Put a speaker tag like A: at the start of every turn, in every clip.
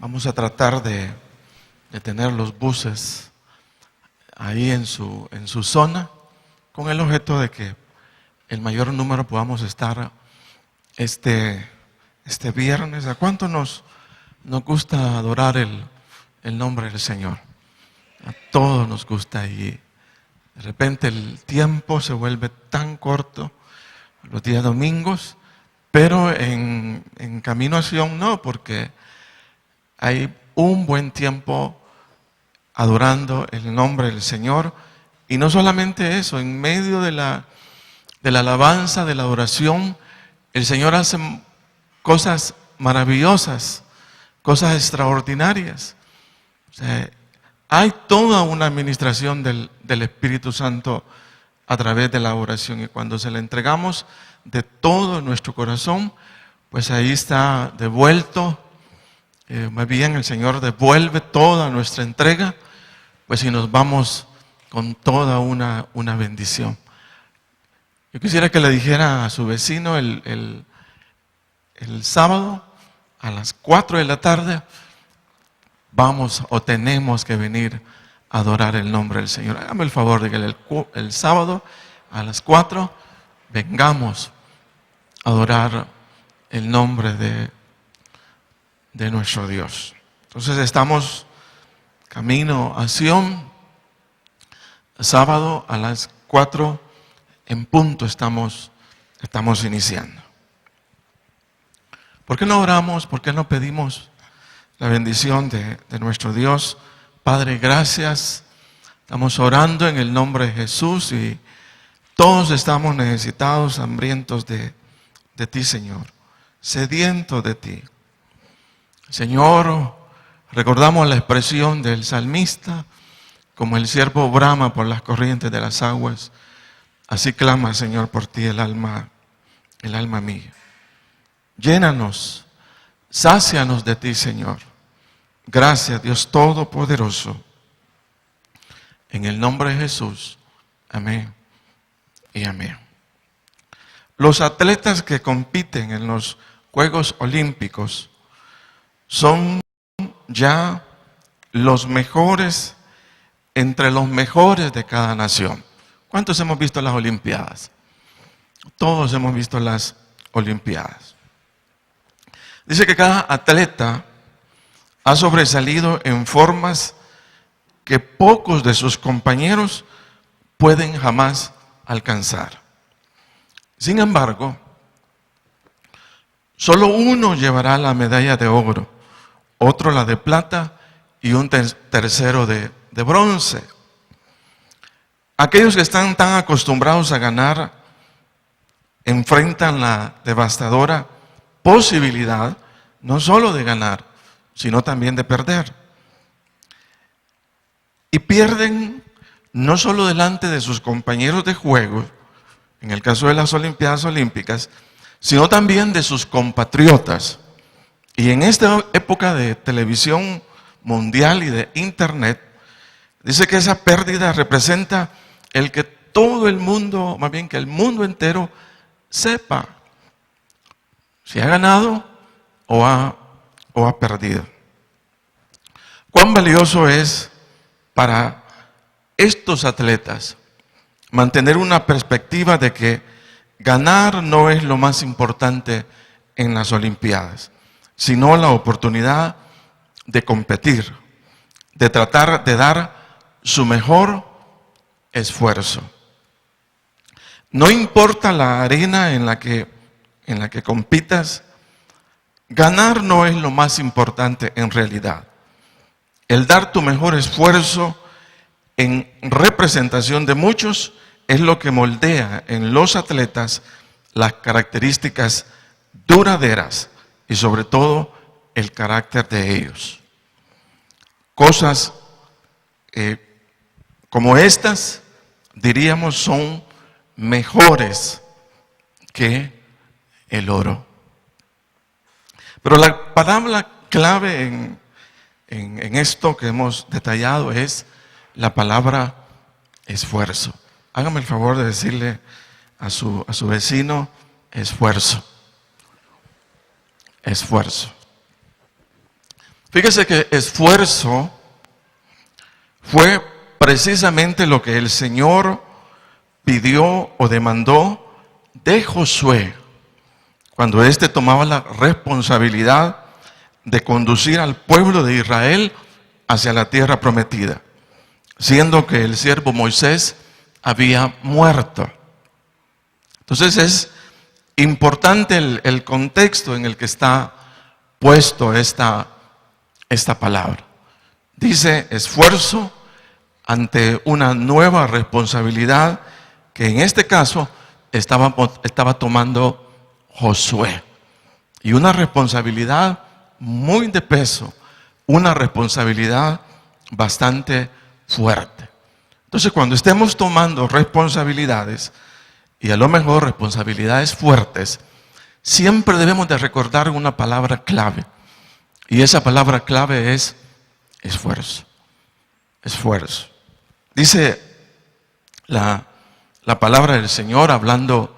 A: Vamos a tratar de tener los buses ahí en su zona, con el objeto de que el mayor número podamos estar este viernes. ¿A cuánto nos gusta adorar el nombre del Señor? A todos nos gusta, y de repente el tiempo se vuelve tan corto los días domingos, pero en Camino a Sion no, porque hay un buen tiempo adorando el nombre del Señor. Y no solamente eso, en medio de la alabanza, de la adoración, el Señor hace cosas maravillosas, cosas extraordinarias. O sea, hay toda una administración del Espíritu Santo a través de la oración, y cuando se la entregamos de todo nuestro corazón, pues ahí está devuelto. Más bien el Señor devuelve toda nuestra entrega, pues si nos vamos con toda una bendición. Yo quisiera que le dijera a su vecino el sábado a las 4 de la tarde, vamos o tenemos que venir a adorar el nombre del Señor. Hágame el favor de que el sábado a las 4 vengamos a adorar el nombre de nuestro Dios. Entonces estamos camino a Sion. Sábado a las 4 en punto estamos iniciando. ¿Por qué no oramos? ¿Por qué no pedimos la bendición de nuestro Dios? Padre, gracias. Estamos orando en el nombre de Jesús, y todos estamos necesitados, hambrientos de ti, Señor, sedientos de ti. Señor, recordamos la expresión del salmista: como el siervo brama por las corrientes de las aguas, así clama, Señor, por ti el alma mía. Llénanos, sácianos de ti, Señor. Gracias, Dios Todopoderoso. En el nombre de Jesús. Amén y amén. Los atletas que compiten en los Juegos Olímpicos son ya los mejores entre los mejores de cada nación. ¿Cuántos hemos visto las Olimpiadas? Todos hemos visto las Olimpiadas. Dice que cada atleta ha sobresalido en formas que pocos de sus compañeros pueden jamás alcanzar. Sin embargo, solo uno llevará la medalla de oro, otro la de plata y un tercero de bronce. Aquellos que están tan acostumbrados a ganar enfrentan la devastadora posibilidad no solo de ganar, sino también de perder. Y pierden no solo delante de sus compañeros de juego, en el caso de las Olimpiadas Olímpicas, sino también de sus compatriotas. Y en esta época de televisión mundial y de internet, dice que esa pérdida representa el que todo el mundo, más bien que el mundo entero, sepa si ha ganado o ha perdido. Cuán valioso es para estos atletas mantener una perspectiva de que ganar no es lo más importante en las Olimpiadas, sino la oportunidad de competir, de tratar de dar su mejor esfuerzo. No importa la arena en la que compitas, ganar no es lo más importante en realidad. El dar tu mejor esfuerzo en representación de muchos es lo que moldea en los atletas las características duraderas y sobre todo el carácter de ellos. Cosas como estas, diríamos, son mejores que el oro. Pero la palabra clave en esto que hemos detallado es la palabra esfuerzo. Hágame el favor de decirle a su vecino: esfuerzo. Esfuerzo. Fíjese que esfuerzo fue precisamente lo que el Señor pidió o demandó de Josué cuando éste tomaba la responsabilidad de conducir al pueblo de Israel hacia la tierra prometida, siendo que el siervo Moisés había muerto. Entonces es importante el contexto en el que está puesto esta palabra. Dice esfuerzo ante una nueva responsabilidad que en este caso estaba tomando Josué. Y una responsabilidad muy de peso, una responsabilidad bastante fuerte. Entonces, cuando estemos tomando responsabilidades, y a lo mejor responsabilidades fuertes, siempre debemos de recordar una palabra clave. Y esa palabra clave es esfuerzo. Esfuerzo. Dice la palabra del Señor hablando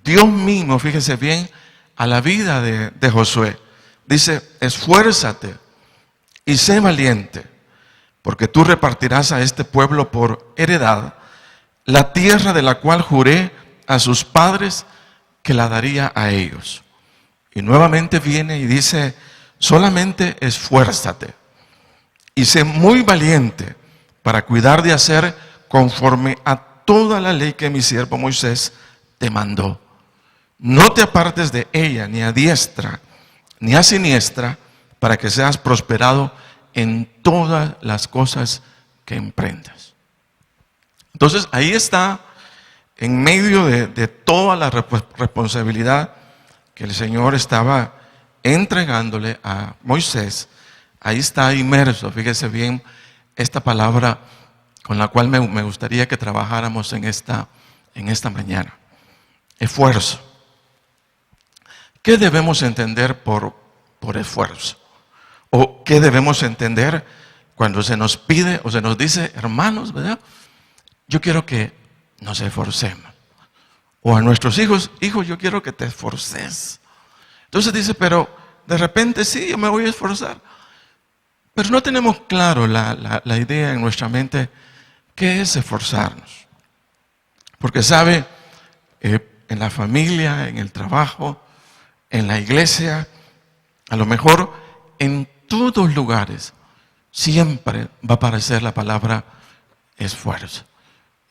A: Dios mismo, fíjese bien, a la vida de Josué. Dice, esfuérzate y sé valiente, porque tú repartirás a este pueblo por heredad la tierra de la cual juré a sus padres que la daría a ellos. Y nuevamente viene y dice, solamente esfuérzate y sé muy valiente para cuidar de hacer conforme a toda la ley que mi siervo Moisés te mandó. No te apartes de ella ni a diestra ni a siniestra, para que seas prosperado en todas las cosas que emprendas. Entonces ahí está, en medio de toda la responsabilidad que el Señor estaba entregándole a Moisés, ahí está inmerso, fíjese bien, esta palabra con la cual me gustaría que trabajáramos en esta mañana. Esfuerzo. ¿Qué debemos entender por esfuerzo? ¿O qué debemos entender cuando se nos pide o se nos dice, hermanos, ¿verdad? Yo quiero que nos esforcemos. O a nuestros hijos, yo quiero que te esforces. Entonces dice, pero de repente sí, yo me voy a esforzar. Pero no tenemos claro la idea en nuestra mente, ¿qué es esforzarnos? Porque sabe, en la familia, en el trabajo, en la iglesia, a lo mejor en todos lugares, siempre va a aparecer la palabra esfuerzo.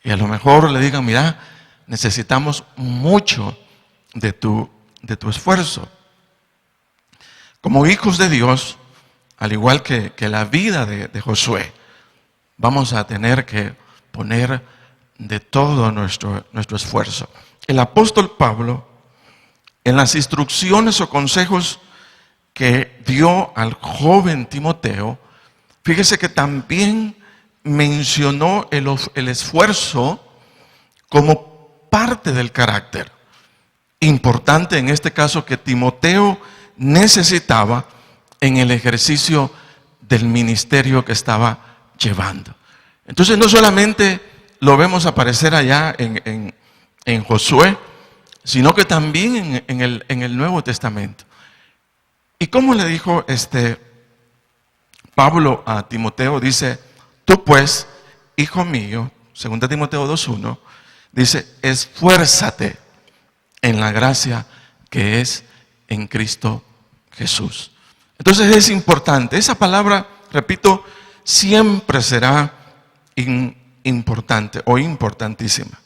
A: Y a lo mejor le digan, mira, necesitamos mucho de tu esfuerzo. Como hijos de Dios, al igual que la vida de Josué, vamos a tener que poner de todo nuestro esfuerzo. El apóstol Pablo, en las instrucciones o consejos que dio al joven Timoteo, fíjese que también mencionó el esfuerzo como parte del carácter. Importante en este caso que Timoteo necesitaba en el ejercicio del ministerio que estaba llevando. Entonces no solamente lo vemos aparecer allá en Josué, sino que también en el Nuevo Testamento. ¿Y cómo le dijo Pablo a Timoteo? Dice, tú pues, hijo mío, 2 Timoteo 2:1, dice, esfuérzate en la gracia que es en Cristo Jesús. Entonces es importante, esa palabra, repito, siempre será importante o importantísima.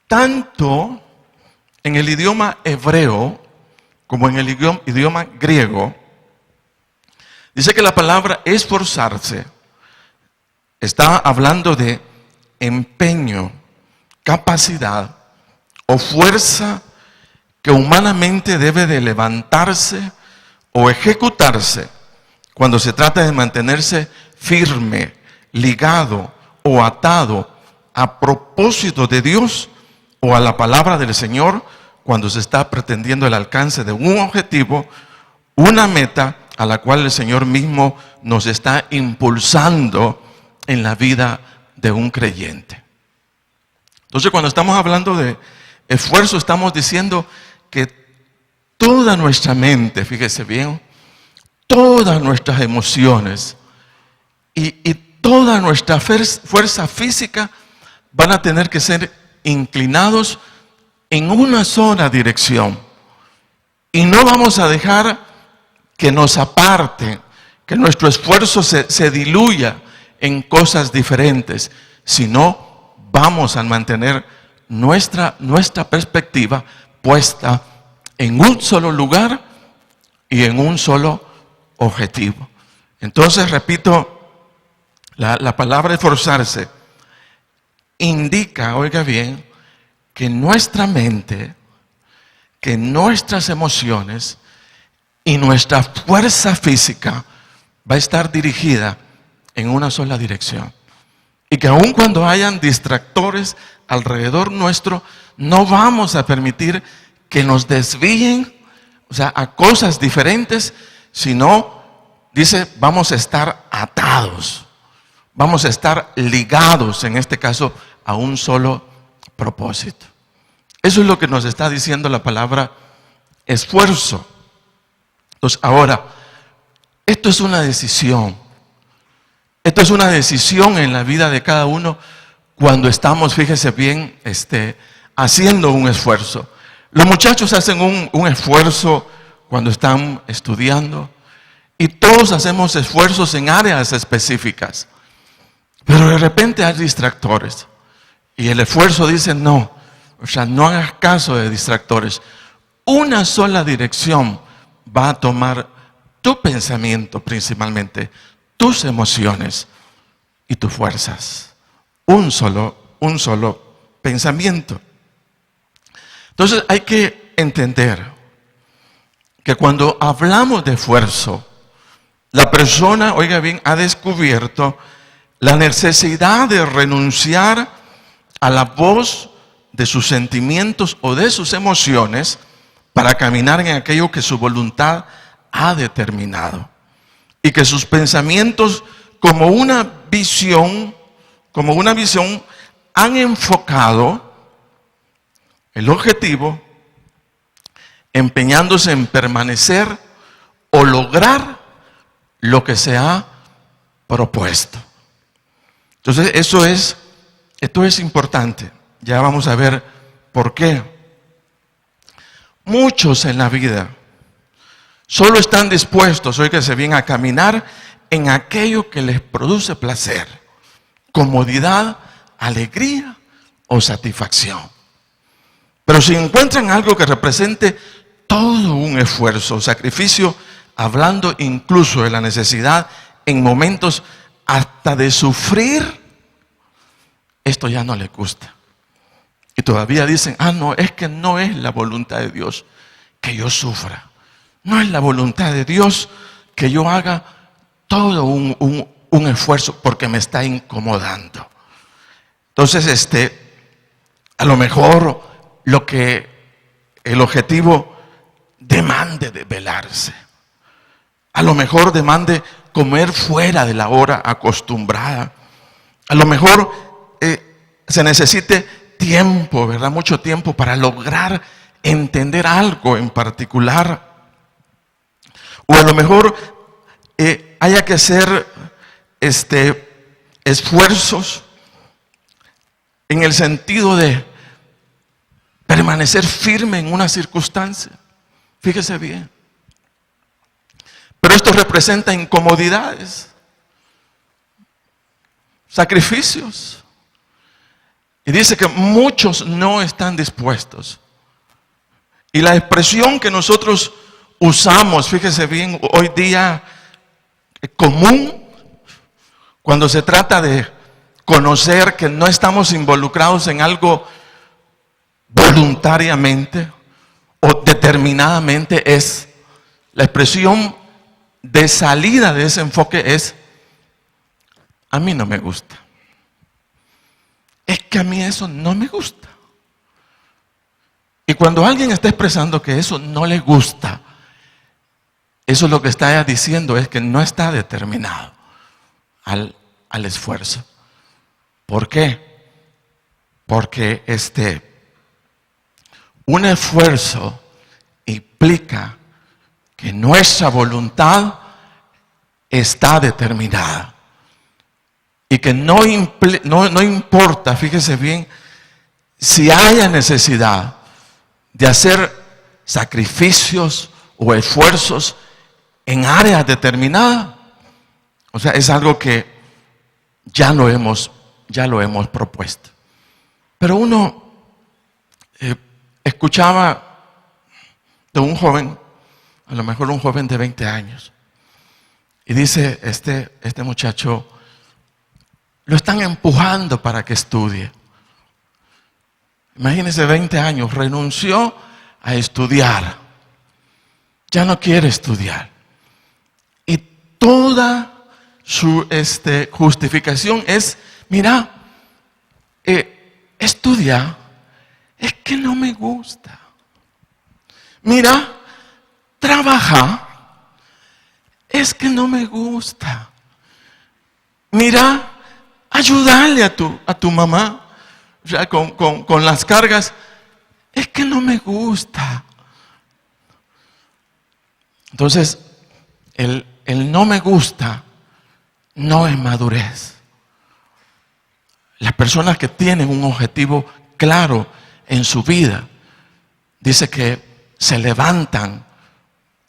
A: Tanto en el idioma hebreo como en el idioma griego, dice que la palabra esforzarse está hablando de empeño, capacidad o fuerza que humanamente debe de levantarse o ejecutarse cuando se trata de mantenerse firme, ligado o atado a propósito de Dios o a la palabra del Señor, cuando se está pretendiendo el alcance de un objetivo, una meta a la cual el Señor mismo nos está impulsando en la vida de un creyente. Entonces, cuando estamos hablando de esfuerzo, estamos diciendo que toda nuestra mente, fíjese bien, todas nuestras emociones y toda nuestra fuerza física van a tener que ser inclinados en una sola dirección. Y no vamos a dejar que nos aparte, que nuestro esfuerzo se diluya en cosas diferentes, sino vamos a mantener nuestra perspectiva puesta en un solo lugar y en un solo objetivo. Entonces, repito, la palabra esforzarse indica, oiga bien, que nuestra mente, que nuestras emociones y nuestra fuerza física va a estar dirigida en una sola dirección. Y que aun cuando hayan distractores alrededor nuestro, no vamos a permitir que nos desvíen, o sea, a cosas diferentes, sino, dice, vamos a estar atados, vamos a estar ligados, en este caso, a un solo propósito. Eso es lo que nos está diciendo la palabra esfuerzo. Entonces, ahora, esto es una decisión. Esto es una decisión en la vida de cada uno cuando estamos, fíjese bien, haciendo un esfuerzo. Los muchachos hacen un esfuerzo cuando están estudiando y todos hacemos esfuerzos en áreas específicas. Pero de repente hay distractores y el esfuerzo dice no, o sea, no hagas caso de distractores. Una sola dirección va a tomar tu pensamiento principalmente, tus emociones y tus fuerzas. Un solo pensamiento. Entonces hay que entender que cuando hablamos de esfuerzo, la persona, oiga bien, ha descubierto la necesidad de renunciar a la voz de sus sentimientos o de sus emociones para caminar en aquello que su voluntad ha determinado. Y que sus pensamientos como una visión han enfocado el objetivo empeñándose en permanecer o lograr lo que se ha propuesto. Entonces esto es importante. Ya vamos a ver por qué. Muchos en la vida solo están dispuestos, óigase bien, a caminar en aquello que les produce placer, comodidad, alegría o satisfacción. Pero si encuentran algo que represente todo un esfuerzo, sacrificio, hablando incluso de la necesidad en momentos hasta de sufrir, esto ya no les gusta. Y todavía dicen, no, es que no es la voluntad de Dios que yo sufra. No es la voluntad de Dios que yo haga todo un esfuerzo porque me está incomodando. Entonces, a lo mejor lo que el objetivo demande de velarse. A lo mejor demande comer fuera de la hora acostumbrada. A lo mejor se necesite tiempo, ¿verdad? Mucho tiempo para lograr entender algo en particular. O a lo mejor haya que hacer esfuerzos en el sentido de permanecer firme en una circunstancia. Fíjese bien. Pero esto representa incomodidades, sacrificios. Y dice que muchos no están dispuestos. Y la expresión que nosotros usamos, fíjese bien, hoy día común, cuando se trata de conocer que no estamos involucrados en algo voluntariamente o determinadamente, es la expresión de salida de ese enfoque es: a mí no me gusta. Es que a mí eso no me gusta. Y cuando alguien está expresando que eso no le gusta, eso lo que está diciendo es que no está determinado al esfuerzo. ¿Por qué? Porque un esfuerzo implica que nuestra voluntad está determinada. Y que no importa, fíjese bien, si haya necesidad de hacer sacrificios o esfuerzos en áreas determinadas. O sea, es algo que ya lo hemos propuesto. Pero uno escuchaba de un joven, a lo mejor un joven de 20 años, y dice, este muchacho, lo están empujando para que estudie. Imagínese, 20 años, renunció a estudiar. Ya no quiere estudiar. Y toda su justificación es, mira, estudiar es que no me gusta. Mira, trabajar es que no me gusta. Mira, ayudarle a tu mamá, o sea, con las cargas, es que no me gusta. Entonces, el no me gusta no es madurez. Las personas que tienen un objetivo claro en su vida, dice que se levantan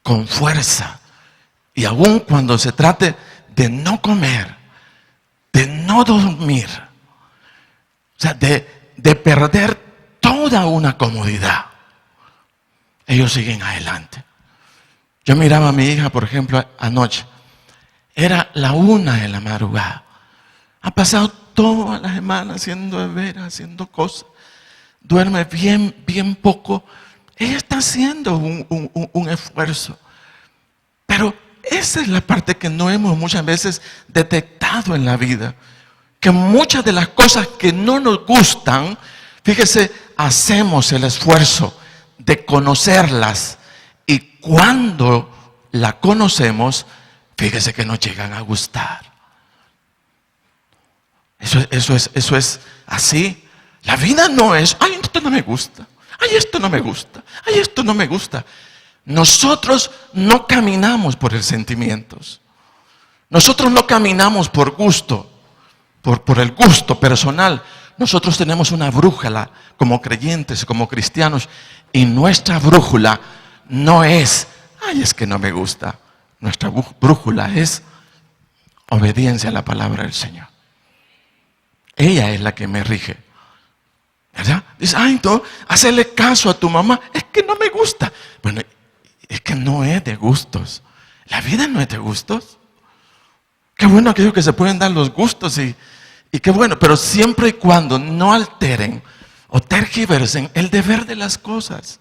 A: con fuerza. Y aun cuando se trate de no comer, de no dormir, o sea, de perder toda una comodidad, ellos siguen adelante. Yo miraba a mi hija, por ejemplo, anoche. Era la 1 de la madrugada. Ha pasado toda la semana haciendo deberes, haciendo cosas. Duerme bien poco. Ella está haciendo un esfuerzo. Pero esa es la parte que no hemos muchas veces detectado en la vida. Que muchas de las cosas que no nos gustan, fíjese, hacemos el esfuerzo de conocerlas. Y cuando la conocemos, fíjese que nos llegan a gustar. Eso es así. La vida no es, ay, esto no me gusta. Ay, esto no me gusta. Ay, esto no me gusta. Nosotros no caminamos por el sentimientos. Nosotros no caminamos por gusto, por el gusto personal. Nosotros tenemos una brújula como creyentes, como cristianos, y nuestra brújula no es, ay, es que no me gusta. Nuestra brújula es obediencia a la palabra del Señor. Ella es la que me rige, ¿verdad? Dice, ay, entonces, hacerle caso a tu mamá, es que no me gusta. Bueno, es que no es de gustos. La vida no es de gustos. Qué bueno aquellos que se pueden dar los gustos y qué bueno, pero siempre y cuando no alteren o tergiversen el deber de las cosas.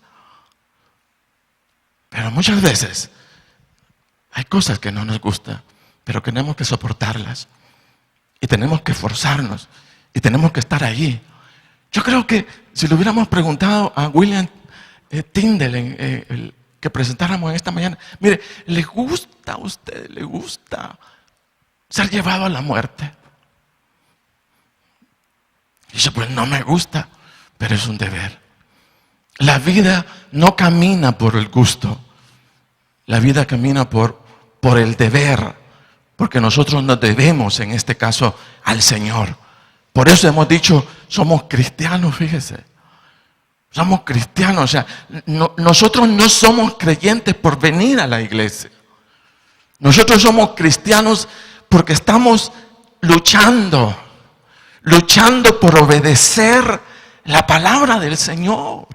A: Pero muchas veces hay cosas que no nos gustan, pero tenemos que soportarlas. Y tenemos que esforzarnos. Y tenemos que estar allí. Yo creo que si le hubiéramos preguntado a William Tyndale, el que presentáramos esta mañana, mire, ¿le gusta a usted? ¿Le gusta ser llevado a la muerte? Y dice, pues no me gusta, pero es un deber. La vida no camina por el gusto. La vida camina por el deber. Porque nosotros nos debemos, en este caso, al Señor. Por eso hemos dicho, somos cristianos, fíjese. Somos cristianos, o sea, nosotros no somos creyentes por venir a la iglesia. Nosotros somos cristianos porque estamos luchando por obedecer la palabra del Señor.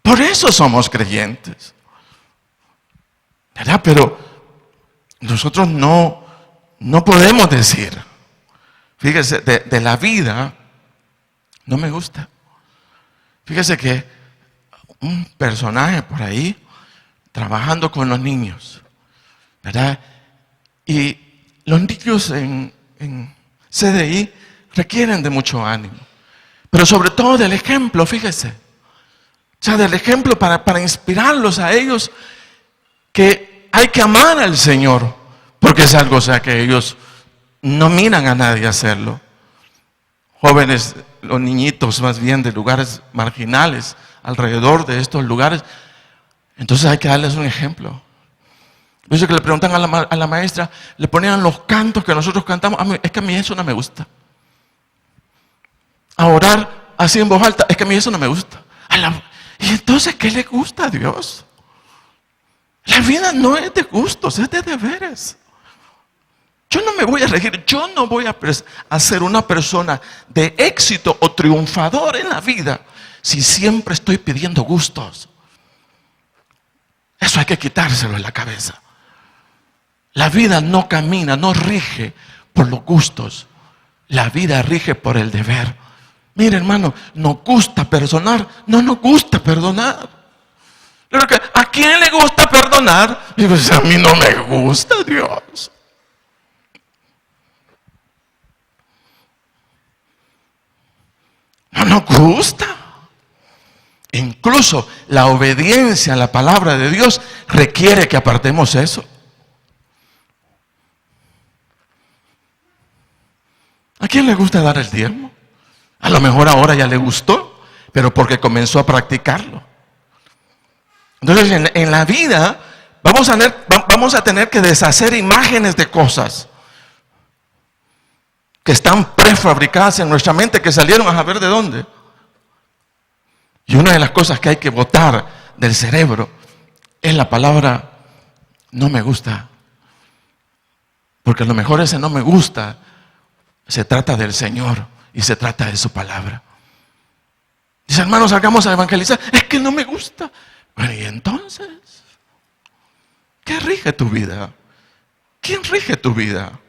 A: Por eso somos creyentes, ¿verdad? Pero nosotros no podemos decir, fíjese, de la vida, no me gusta. Fíjese que un personaje por ahí, trabajando con los niños, ¿verdad? Y los niños en CDI requieren de mucho ánimo. Pero sobre todo del ejemplo, fíjese. O sea, del ejemplo para inspirarlos a ellos que hay que amar al Señor. Porque es algo, o sea, que ellos no miran a nadie hacerlo. Jóvenes, los niñitos más bien de lugares marginales, alrededor de estos lugares. Entonces hay que darles un ejemplo. Dice que le preguntan a la maestra, le ponían los cantos que nosotros cantamos. Es que a mí eso no me gusta. A orar así en voz alta, es que a mí eso no me gusta. Y entonces, ¿qué le gusta a Dios? La vida no es de gustos, es de deberes. Yo no me voy a regir, yo no voy a ser una persona de éxito o triunfador en la vida si siempre estoy pidiendo gustos. Eso hay que quitárselo en la cabeza. La vida no camina, no rige por los gustos. La vida rige por el deber. Mire, hermano, nos gusta perdonar, no nos gusta perdonar. Pero que, ¿a quién le gusta perdonar? Digo, a mí no me gusta, Dios. No nos gusta. Incluso la obediencia a la palabra de Dios requiere que apartemos eso. ¿A quién le gusta dar el diezmo? A lo mejor ahora ya le gustó, pero porque comenzó a practicarlo. Entonces en la vida vamos a tener que deshacer imágenes de cosas que están prefabricadas en nuestra mente, que salieron a saber de dónde. Y una de las cosas que hay que botar del cerebro es la palabra no me gusta. Porque a lo mejor ese no me gusta se trata del Señor y se trata de su palabra. Dice, hermanos, salgamos a evangelizar. Es que no me gusta. Bueno, y entonces, ¿qué rige tu vida? ¿Quién rige tu vida?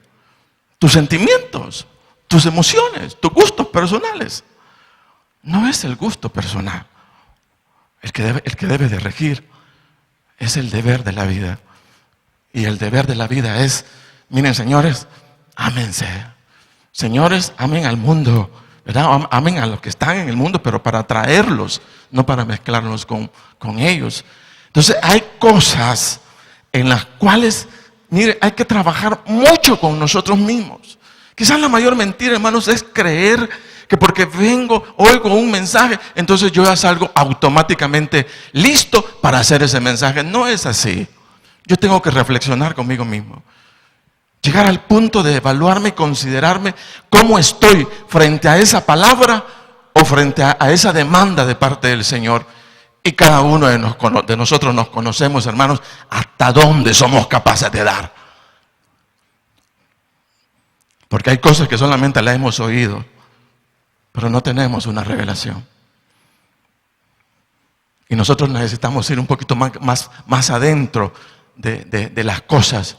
A: Tus sentimientos, tus emociones, tus gustos personales. No es el gusto personal. El que debe de regir es el deber de la vida. Y el deber de la vida es, miren, señores, ámense. Señores, amen al mundo, ¿verdad? Amen a los que están en el mundo, pero para atraerlos, no para mezclarnos con ellos. Entonces hay cosas en las cuales, mire, hay que trabajar mucho con nosotros mismos. Quizás la mayor mentira, hermanos, es creer que porque oigo un mensaje, entonces yo ya salgo automáticamente listo para hacer ese mensaje. No es así. Yo tengo que reflexionar conmigo mismo. Llegar al punto de evaluarme y considerarme cómo estoy frente a esa palabra o frente a esa demanda de parte del Señor. Y cada uno de nosotros nos conocemos, hermanos, hasta dónde somos capaces de dar. Porque hay cosas que solamente las hemos oído, pero no tenemos una revelación. Y nosotros necesitamos ir un poquito más adentro de las cosas.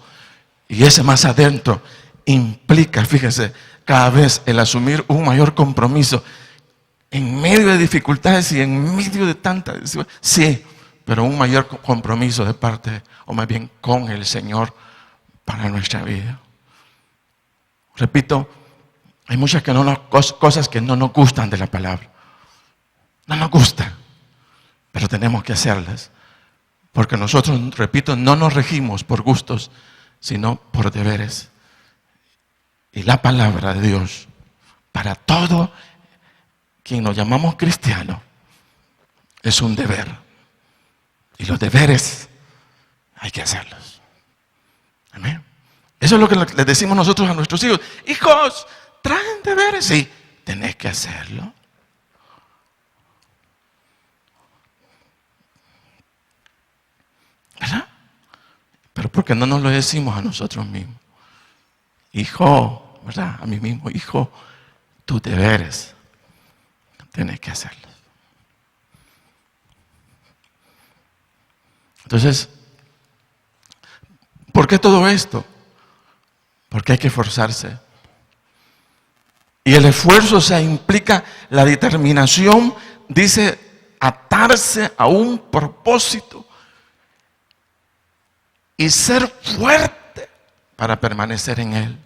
A: Y ese más adentro implica, fíjese, cada vez el asumir un mayor compromiso en medio de dificultades y en medio de tantas, sí, pero un mayor compromiso de parte, o más bien con el Señor para nuestra vida. Repito, hay muchas cosas que no nos gustan de la palabra. No nos gustan, pero tenemos que hacerlas. Porque nosotros, repito, no nos regimos por gustos, sino por deberes. Y la palabra de Dios, para todo quien nos llamamos cristianos, es un deber. Y los deberes hay que hacerlos. Amén. Eso es lo que le decimos nosotros a nuestros hijos. Hijos, traen deberes. Sí, tenés que hacerlo. ¿Verdad? Pero ¿por qué no nos lo decimos a nosotros mismos? Hijo, ¿verdad? A mí mismo, hijo, tus deberes tienes que hacerlos. Entonces, ¿por qué todo esto? Porque hay que esforzarse. Y el esfuerzo, o sea, implica la determinación, dice, atarse a un propósito y ser fuerte para permanecer en él.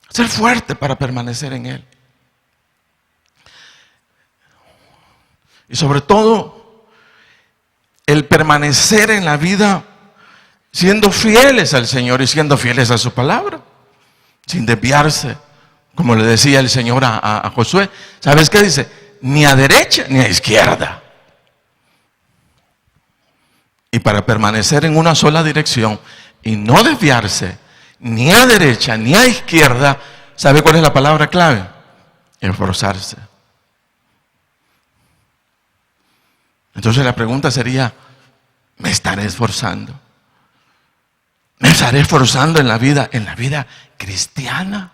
A: Ser fuerte para permanecer en él. Y sobre todo, el permanecer en la vida siendo fieles al Señor y siendo fieles a su palabra, sin desviarse, como le decía el Señor a Josué. ¿Sabes qué dice? ni a derecha ni a izquierda. Y para permanecer en una sola dirección y no desviarse ni a derecha ni a izquierda, ¿sabe cuál es la palabra clave? Esforzarse. Entonces la pregunta sería, ¿me estaré esforzando? ¿Me estaré esforzando en la vida cristiana?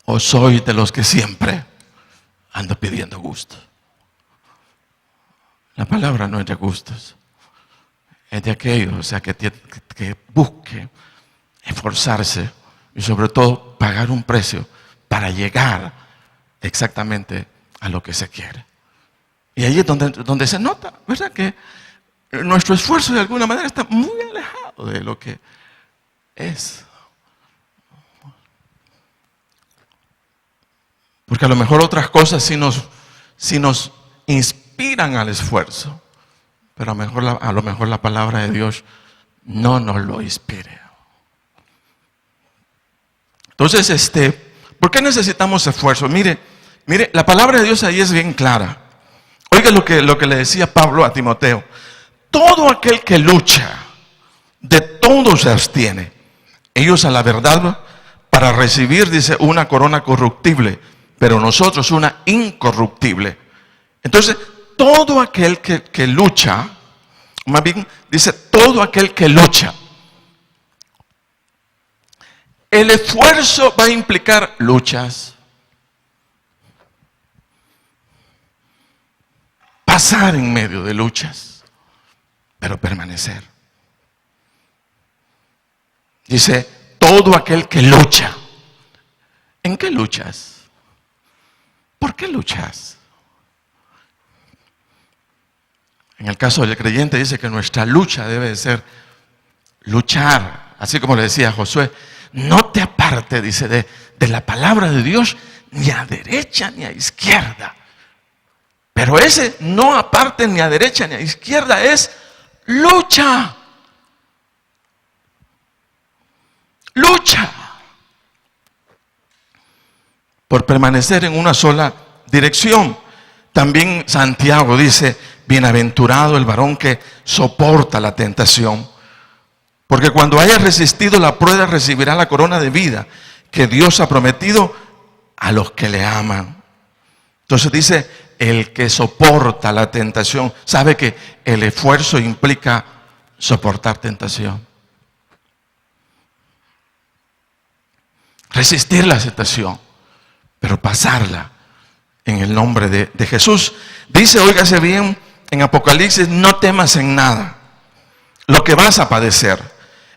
A: ¿O soy de los que siempre ando pidiendo gustos? La palabra no es de gustos, es de aquello, o sea, que busque esforzarse y sobre todo pagar un precio para llegar exactamente a lo que se quiere. Y ahí es donde se nota, ¿verdad? Que nuestro esfuerzo de alguna manera está muy alejado de lo que es. Porque a lo mejor otras cosas sí nos inspiran al esfuerzo, pero a lo mejor la palabra de Dios no nos lo inspire. Entonces, ¿por qué necesitamos esfuerzo? Mire, la palabra de Dios ahí es bien clara. Oiga lo que le decía Pablo a Timoteo. Todo aquel que lucha, de todo se abstiene. Ellos a la verdad, para recibir, dice, una corona corruptible, pero nosotros una incorruptible. Entonces, todo aquel que lucha, más bien dice, todo aquel que lucha. El esfuerzo va a implicar luchas. Pasar en medio de luchas, pero permanecer. Dice, todo aquel que lucha. ¿En qué luchas? ¿Por qué luchas? En el caso del creyente dice que nuestra lucha debe de ser luchar, así como le decía a Josué, no te aparte, dice, de la palabra de Dios, ni a derecha ni a izquierda. Pero ese no aparte ni a derecha ni a izquierda es lucha. Lucha. Por permanecer en una sola dirección. También Santiago dice, bienaventurado el varón que soporta la tentación. Porque cuando haya resistido la prueba recibirá la corona de vida que Dios ha prometido a los que le aman. Entonces dice, el que soporta la tentación. ¿Sabe que el esfuerzo implica soportar tentación? Resistir la tentación, pero pasarla en el nombre de Jesús. Dice, óigase bien, en Apocalipsis, no temas en nada lo que vas a padecer.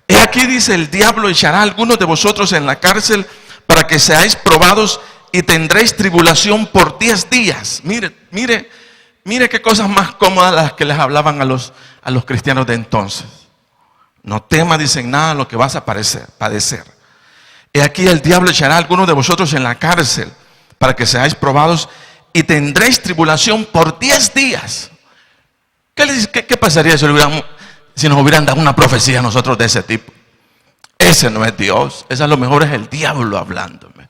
A: He aquí, dice, el diablo echará a algunos de vosotros en la cárcel para que seáis probados y tendréis tribulación por 10 días. Mire qué cosas más cómodas las que les hablaban a los cristianos de entonces. No temas, dicen, nada lo que vas a padecer. He aquí el diablo echará a algunos de vosotros en la cárcel para que seáis probados y tendréis tribulación por 10 días. ¿Qué pasaría si nos hubieran dado una profecía a nosotros de ese tipo? Ese no es Dios, ese a lo mejor es el diablo hablándome.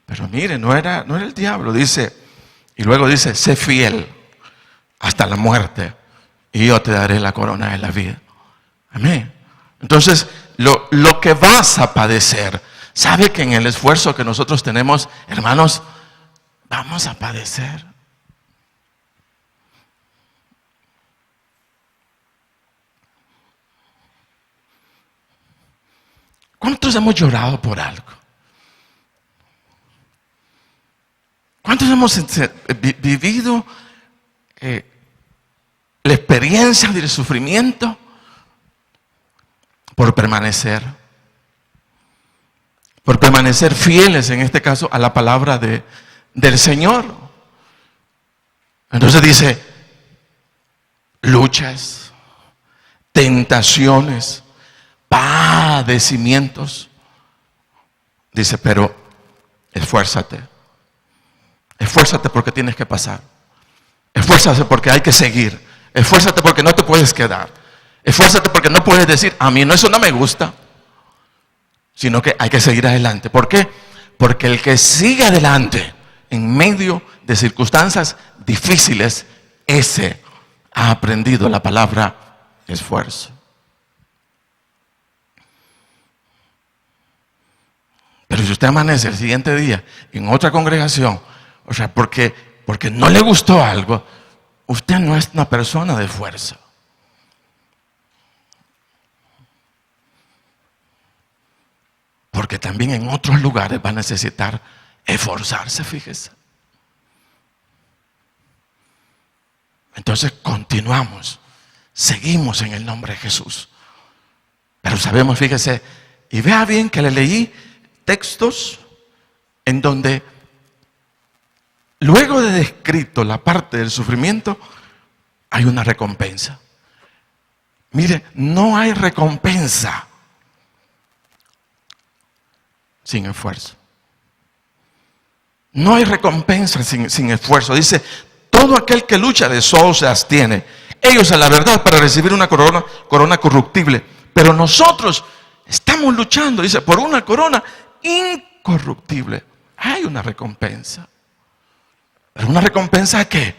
A: Pero mire, no era el diablo, dice, y luego dice, sé fiel hasta la muerte y yo te daré la corona de la vida. Amén. Entonces, lo que vas a padecer, ¿sabe que en el esfuerzo que nosotros tenemos, hermanos, vamos a padecer? ¿Cuántos hemos llorado por algo? ¿Cuántos hemos vivido la experiencia del sufrimiento por permanecer? Por permanecer fieles, en este caso, a la palabra del Señor. Entonces dice, luchas, tentaciones, padecimientos. Dice, pero esfuérzate. Esfuérzate porque tienes que pasar. Esfuérzate porque hay que seguir. Esfuérzate porque no te puedes quedar. Esfuérzate porque no puedes decir, a mí eso no me gusta. Sino que hay que seguir adelante. ¿Por qué? Porque el que sigue adelante en medio de circunstancias difíciles, ese ha aprendido la palabra esfuerzo. Pero si usted amanece el siguiente día en otra congregación, o sea, porque no le gustó algo, usted no es una persona de esfuerzo. Porque también en otros lugares va a necesitar esforzarse, fíjese. Entonces continuamos, seguimos en el nombre de Jesús. Pero sabemos, fíjese, y vea bien que le leí textos en donde luego de descrito la parte del sufrimiento, hay una recompensa. Mire, no hay recompensa sin esfuerzo. No hay recompensa sin esfuerzo. Dice, todo aquel que lucha de eso se abstiene. Ellos a la verdad para recibir una corona corruptible. Pero nosotros estamos luchando, dice, por una corona incorruptible. Hay una recompensa. ¿Pero una recompensa a qué?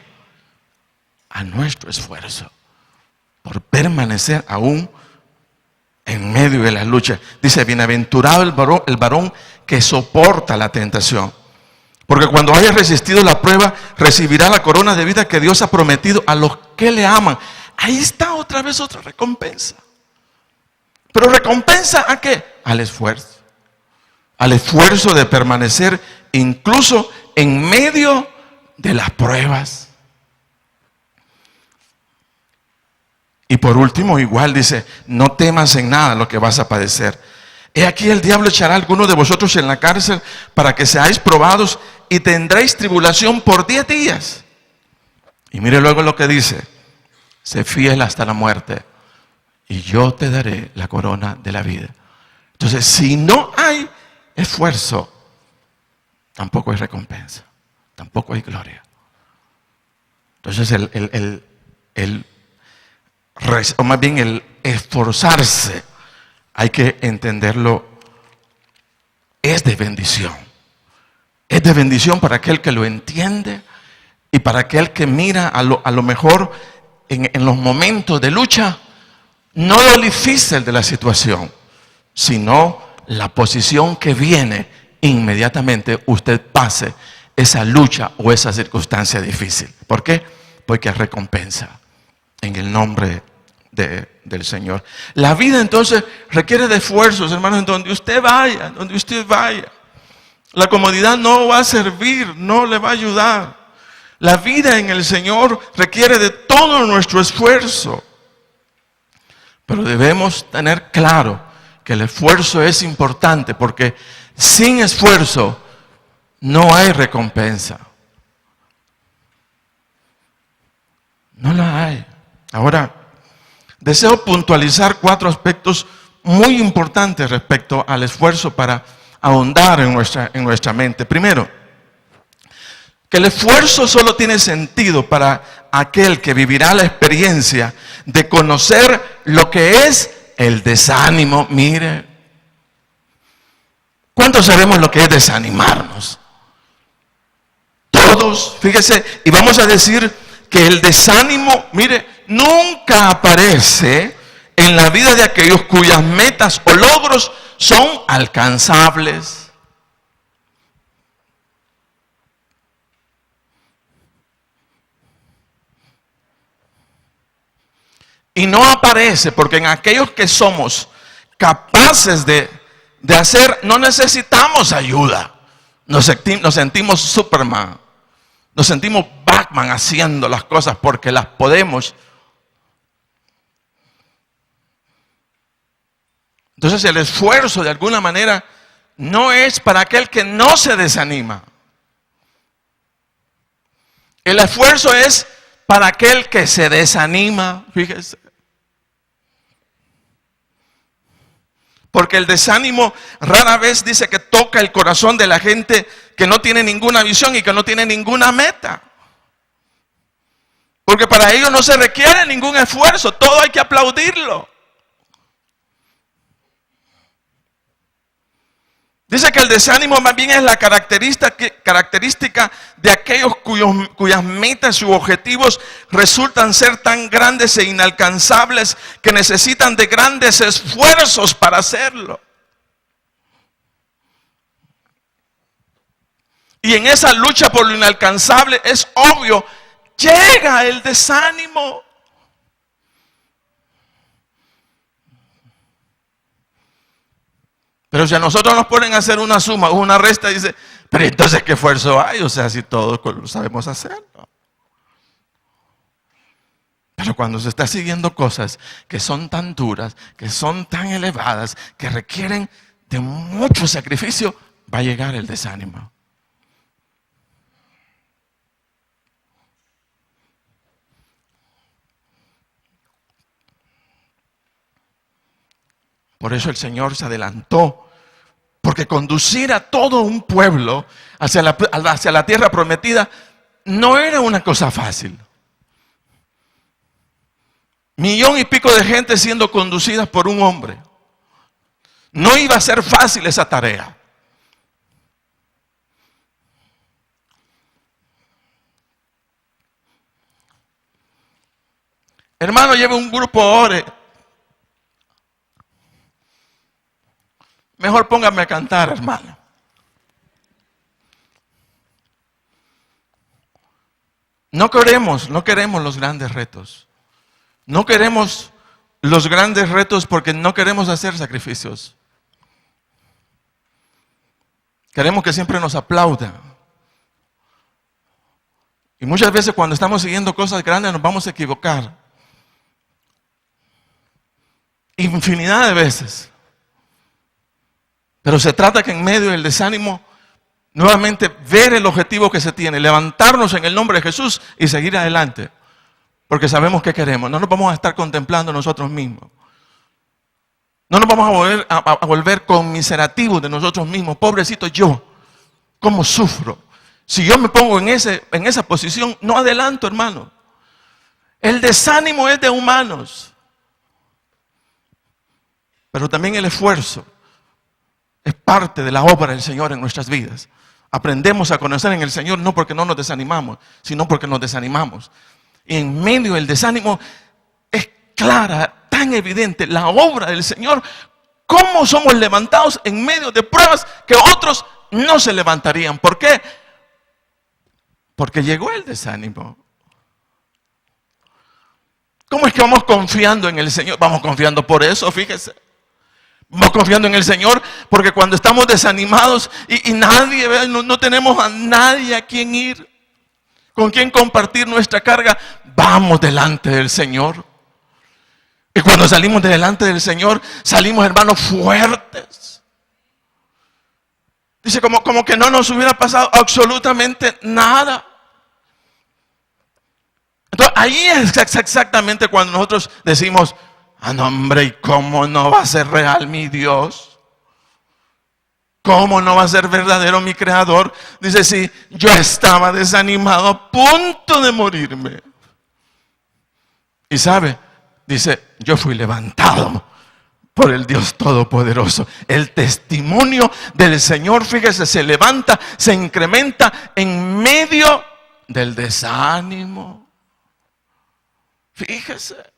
A: A nuestro esfuerzo. Por permanecer aún en medio de la lucha. Dice, bienaventurado el varón que soporta la tentación. Porque cuando haya resistido la prueba, recibirá la corona de vida que Dios ha prometido a los que le aman. Ahí está otra vez otra recompensa. ¿Pero recompensa a qué? Al esfuerzo. Al esfuerzo de permanecer incluso en medio de las pruebas. Y por último, igual dice, no temas en nada lo que vas a padecer. He aquí el diablo echará a alguno de vosotros en la cárcel para que seáis probados y tendréis tribulación por 10 días. Y mire luego lo que dice, sé fiel hasta la muerte y yo te daré la corona de la vida. Entonces, si no hay esfuerzo, tampoco hay recompensa, tampoco hay gloria. Entonces, o más bien el esforzarse, hay que entenderlo, es de bendición. Es de bendición para aquel que lo entiende y para aquel que mira a lo mejor en los momentos de lucha, no lo difícil de la situación, sino la posición que viene inmediatamente usted pase esa lucha o esa circunstancia difícil. ¿Por qué? Porque es recompensa en el nombre del Señor. La vida entonces requiere de esfuerzos, hermanos, en donde usted vaya, donde usted vaya. La comodidad no va a servir, no le va a ayudar. La vida en el Señor requiere de todo nuestro esfuerzo. Pero debemos tener claro que el esfuerzo es importante, porque sin esfuerzo no hay recompensa. No la hay. Ahora, deseo puntualizar 4 aspectos muy importantes respecto al esfuerzo para ahondar en nuestra mente. Primero, que el esfuerzo solo tiene sentido para aquel que vivirá la experiencia de conocer lo que es el desánimo. Mire, ¿cuántos sabemos lo que es desanimarnos? Todos, fíjese, y vamos a decir que el desánimo, mire, nunca aparece en la vida de aquellos cuyas metas o logros son alcanzables. Y no aparece porque en aquellos que somos capaces de hacer, no necesitamos ayuda. Nos sentimos Superman. Nos sentimos Batman haciendo las cosas porque las podemos. Entonces el esfuerzo de alguna manera no es para aquel que no se desanima. El esfuerzo es para aquel que se desanima, fíjese. Porque el desánimo rara vez dice que toca el corazón de la gente que no tiene ninguna visión y que no tiene ninguna meta. Porque para ellos no se requiere ningún esfuerzo, todo hay que aplaudirlo. Dice que el desánimo más bien es la característica de aquellos cuyas metas u objetivos resultan ser tan grandes e inalcanzables que necesitan de grandes esfuerzos para hacerlo. Y en esa lucha por lo inalcanzable, es obvio, llega el desánimo. Pero si a nosotros nos ponen a hacer una suma o una resta, dice, pero entonces ¿qué esfuerzo hay? O sea, si todos lo sabemos hacerlo. Pero cuando se está siguiendo cosas que son tan duras, que son tan elevadas, que requieren de mucho sacrificio, va a llegar el desánimo. Por eso el Señor se adelantó, porque conducir a todo un pueblo hacia la tierra prometida no era una cosa fácil. 1,000,000 y pico de gente siendo conducidas por un hombre. No iba a ser fácil esa tarea. Hermano, lleve un grupo, ore. Mejor póngame a cantar, hermano. No queremos los grandes retos. No queremos los grandes retos porque no queremos hacer sacrificios. Queremos que siempre nos aplaudan. Y muchas veces cuando estamos siguiendo cosas grandes nos vamos a equivocar. Infinidad de veces. Pero se trata que en medio del desánimo, nuevamente ver el objetivo que se tiene, levantarnos en el nombre de Jesús y seguir adelante. Porque sabemos qué queremos. No nos vamos a estar contemplando nosotros mismos. No nos vamos a volver conmiserativos de nosotros mismos. Pobrecito yo, ¿cómo sufro? Si yo me pongo en esa posición, no adelanto, hermano. El desánimo es de humanos. Pero también el esfuerzo es parte de la obra del Señor en nuestras vidas. Aprendemos a conocer en el Señor no porque no nos desanimamos, sino porque nos desanimamos. Y en medio del desánimo es clara, tan evidente la obra del Señor, cómo somos levantados en medio de pruebas que otros no se levantarían. ¿Por qué? Porque llegó el desánimo. ¿Cómo es que vamos confiando en el Señor? Vamos confiando por eso, fíjese. Vamos confiando en el Señor porque cuando estamos desanimados y nadie, no tenemos a nadie a quien ir, con quien compartir nuestra carga, vamos delante del Señor. Y cuando salimos delante del Señor, salimos, hermanos, fuertes. Dice como que no nos hubiera pasado absolutamente nada. Entonces ahí es exactamente cuando nosotros decimos, no, hombre, ¿y cómo no va a ser real mi Dios? ¿Cómo no va a ser verdadero mi Creador? Dice, sí, yo estaba desanimado a punto de morirme. Y sabe, dice, yo fui levantado por el Dios Todopoderoso. El testimonio del Señor, fíjese, se levanta, se incrementa en medio del desánimo. Fíjese.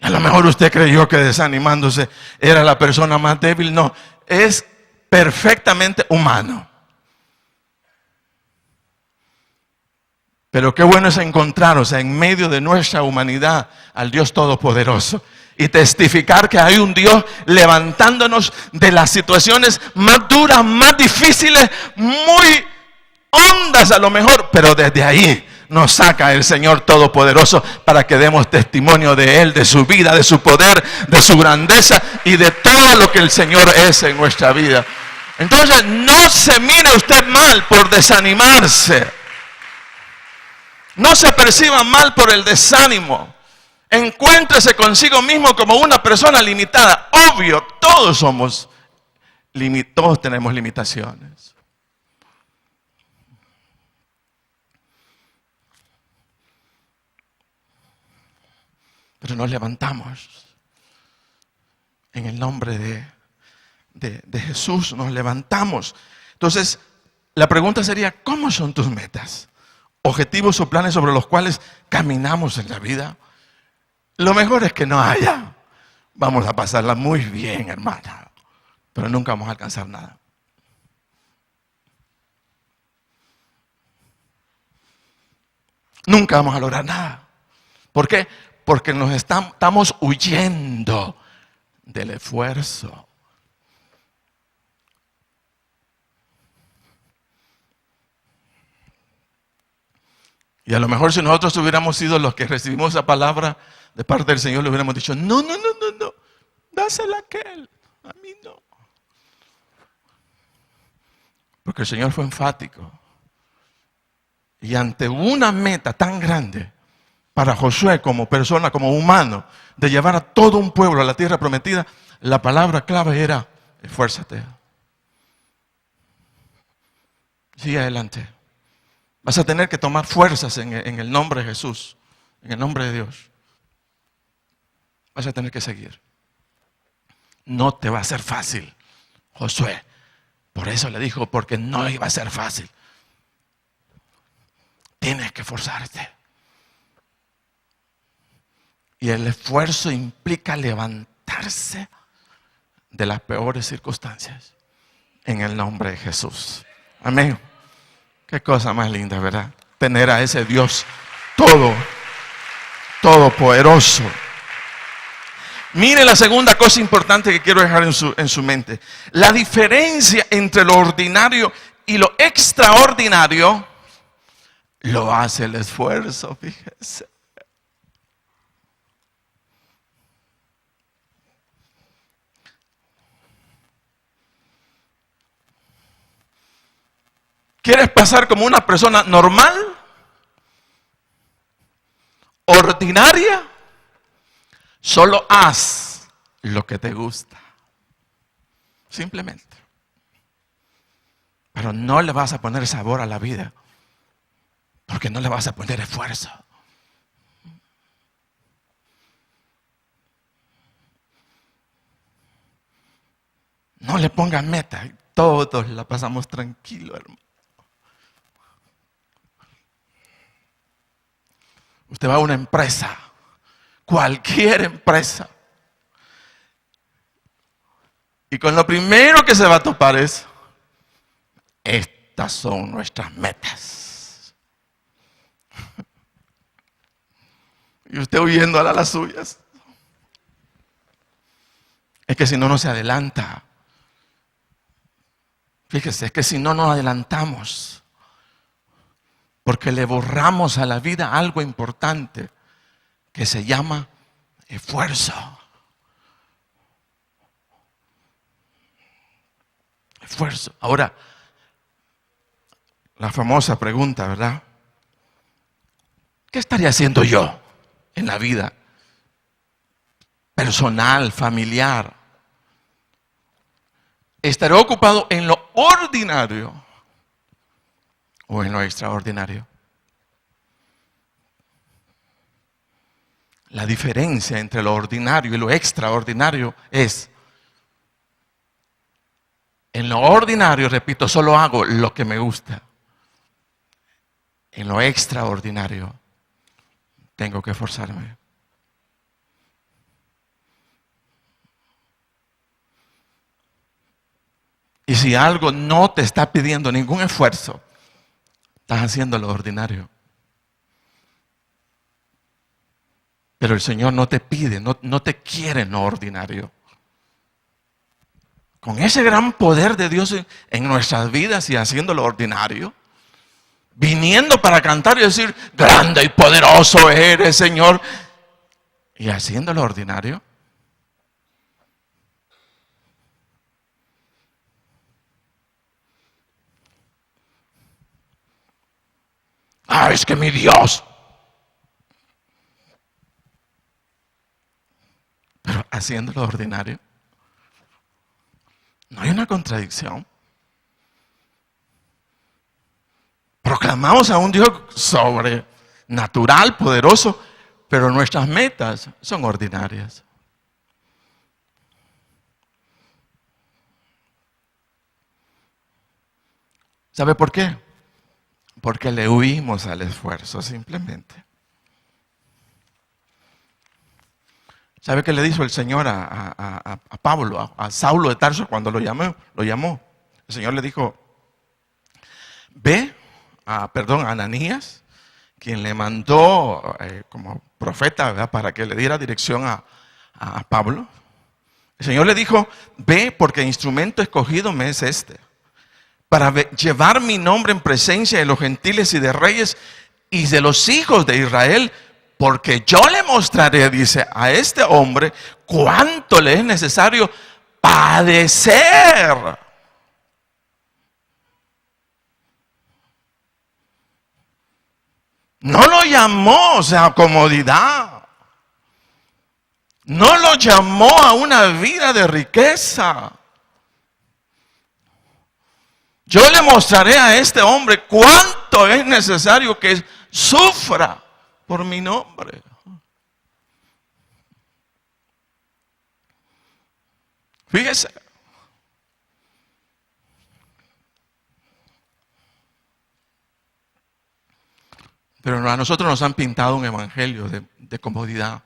A: A lo mejor usted creyó que desanimándose era la persona más débil. No, es perfectamente humano. Pero qué bueno es encontrar, en medio de nuestra humanidad, al Dios Todopoderoso. Y testificar que hay un Dios levantándonos de las situaciones más duras, más difíciles, muy hondas a lo mejor. Pero desde ahí nos saca el Señor Todopoderoso para que demos testimonio de Él, de su vida, de su poder, de su grandeza y de todo lo que el Señor es en nuestra vida. Entonces no se mire usted mal por desanimarse. No se perciba mal por el desánimo. Encuéntrese consigo mismo como una persona limitada. Obvio, todos tenemos limitaciones. Pero nos levantamos en el nombre de de Jesús, nos levantamos. Entonces, la pregunta sería, ¿cómo son tus metas? Objetivos o planes sobre los cuales caminamos en la vida. Lo mejor es que no haya. Vamos a pasarla muy bien, hermana, pero nunca vamos a alcanzar nada. Nunca vamos a lograr nada. ¿Por qué? Porque nos estamos huyendo del esfuerzo. Y a lo mejor si nosotros hubiéramos sido los que recibimos esa palabra de parte del Señor, le hubiéramos dicho, no, dásela a aquel, a mí no. Porque el Señor fue enfático. Y ante una meta tan grande para Josué como persona, como humano, de llevar a todo un pueblo a la tierra prometida, la palabra clave era, esfuérzate. Sigue adelante. Vas a tener que tomar fuerzas en el nombre de Jesús, en el nombre de Dios. Vas a tener que seguir. No te va a ser fácil, Josué. Por eso le dijo, porque no iba a ser fácil. Tienes que esforzarte. Y el esfuerzo implica levantarse de las peores circunstancias en el nombre de Jesús. Amén. Qué cosa más linda, ¿verdad? Tener a ese Dios todopoderoso. Mire la segunda cosa importante que quiero dejar en su mente. La diferencia entre lo ordinario y lo extraordinario lo hace el esfuerzo, fíjese. ¿Quieres pasar como una persona normal? ¿Ordinaria? Solo haz lo que te gusta. Simplemente. Pero no le vas a poner sabor a la vida. Porque no le vas a poner esfuerzo. No le pongas meta. Todos la pasamos tranquilo, hermano. Usted va a una empresa, cualquier empresa, y con lo primero que se va a topar es, estas son nuestras metas. Y usted huyendo a las suyas. Es que si no, no se adelanta. Fíjese, es que si no nos adelantamos, porque le borramos a la vida algo importante que se llama esfuerzo. Esfuerzo. Ahora, la famosa pregunta, ¿verdad? ¿Qué estaría haciendo yo en la vida personal, familiar? ¿Estaré ocupado en lo ordinario o en lo extraordinario? La diferencia entre lo ordinario y lo extraordinario es, en lo ordinario, repito, solo hago lo que me gusta. En lo extraordinario, tengo que esforzarme. Y si algo no te está pidiendo ningún esfuerzo, estás haciendo lo ordinario. Pero el Señor no te pide, no te quiere en lo ordinario. Con ese gran poder de Dios en nuestras vidas y haciendo lo ordinario, viniendo para cantar y decir, grande y poderoso eres, Señor, y haciendo lo ordinario. Ah, es que mi Dios. Pero haciendo lo ordinario. No hay una contradicción. Proclamamos a un Dios sobrenatural, poderoso, pero nuestras metas son ordinarias. ¿Sabe por qué? Porque le huimos al esfuerzo simplemente. ¿Sabe qué le dijo el Señor a Pablo, a Saulo de Tarso cuando lo llamó? El Señor le dijo, ve a Ananías, quien le mandó como profeta, ¿verdad?, para que le diera dirección a Pablo. El Señor le dijo, ve porque instrumento escogido me es este, para llevar mi nombre en presencia de los gentiles y de reyes y de los hijos de Israel, porque yo le mostraré, dice, a este hombre cuánto le es necesario padecer. No lo llamó, o sea, a comodidad. No lo llamó a una vida de riqueza. Yo le mostraré a este hombre cuánto es necesario que sufra por mi nombre. Fíjese. Pero a nosotros nos han pintado un evangelio de comodidad.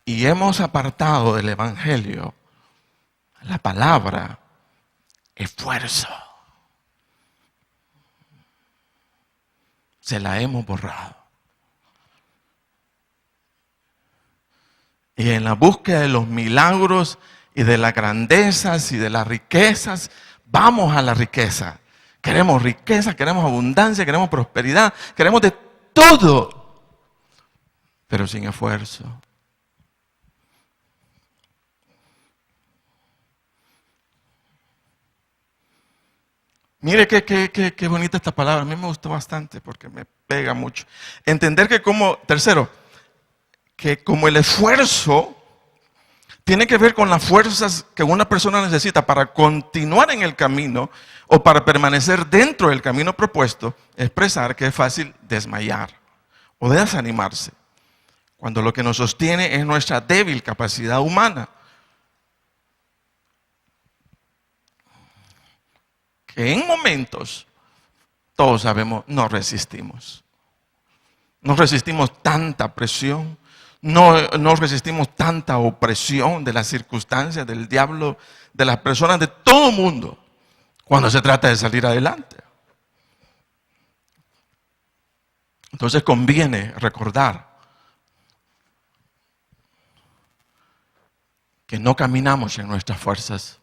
A: Y hemos apartado del evangelio la palabra esfuerzo. Se la hemos borrado. Y en la búsqueda de los milagros y de las grandezas y de las riquezas, vamos a la riqueza. Queremos riqueza, queremos abundancia, queremos prosperidad, queremos de todo, pero sin esfuerzo. Mire qué bonita esta palabra. A mí me gustó bastante porque me pega mucho. Entender que tercero, que como el esfuerzo tiene que ver con las fuerzas que una persona necesita para continuar en el camino o para permanecer dentro del camino propuesto, expresar que es fácil desmayar o desanimarse, cuando lo que nos sostiene es nuestra débil capacidad humana. Que en momentos, todos sabemos, no resistimos. No resistimos tanta presión, no resistimos tanta opresión de las circunstancias, del diablo, de las personas, de todo el mundo, cuando se trata de salir adelante. Entonces conviene recordar que no caminamos en nuestras fuerzas,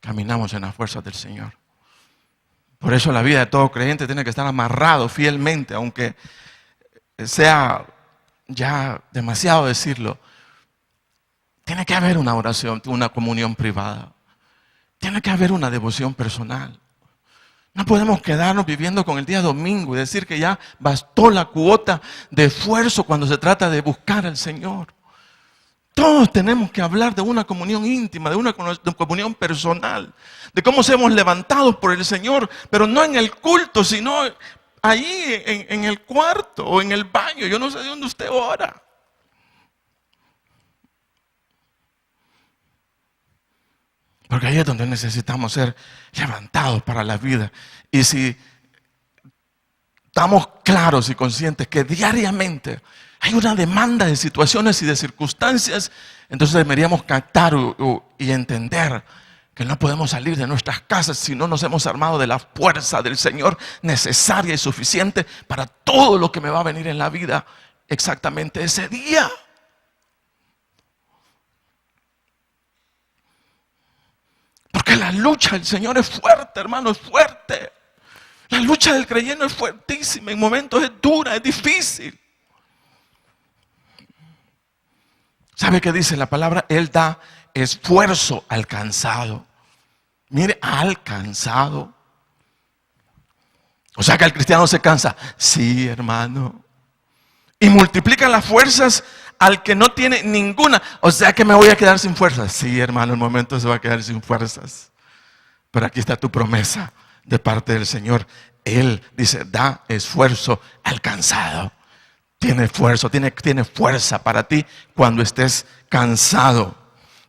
A: caminamos en las fuerzas del Señor. Por eso la vida de todo creyente tiene que estar amarrado fielmente, aunque sea ya demasiado decirlo. Tiene que haber una oración, una comunión privada. Tiene que haber una devoción personal. No podemos quedarnos viviendo con el día domingo y decir que ya bastó la cuota de esfuerzo cuando se trata de buscar al Señor. Todos tenemos que hablar de una comunión íntima, de una comunión personal, de cómo somos levantados por el Señor, pero no en el culto, sino ahí en el cuarto o en el baño. Yo no sé de dónde usted ora. Porque ahí es donde necesitamos ser levantados para la vida. Y si estamos claros y conscientes que diariamente hay una demanda de situaciones y de circunstancias, entonces deberíamos captar y entender que no podemos salir de nuestras casas si no nos hemos armado de la fuerza del Señor necesaria y suficiente para todo lo que me va a venir en la vida exactamente ese día. Porque la lucha del Señor es fuerte, hermano, es fuerte. La lucha del creyente es fuertísima, en momentos es dura, es difícil. ¿Sabe qué dice la palabra? Él da esfuerzo al cansado. Mire, al cansado. O sea que el cristiano se cansa. Sí, hermano. Y multiplica las fuerzas al que no tiene ninguna. O sea que me voy a quedar sin fuerzas. Sí, hermano, en un momento se va a quedar sin fuerzas. Pero aquí está tu promesa de parte del Señor. Él dice, da esfuerzo al cansado. Tiene esfuerzo, tiene fuerza para ti cuando estés cansado.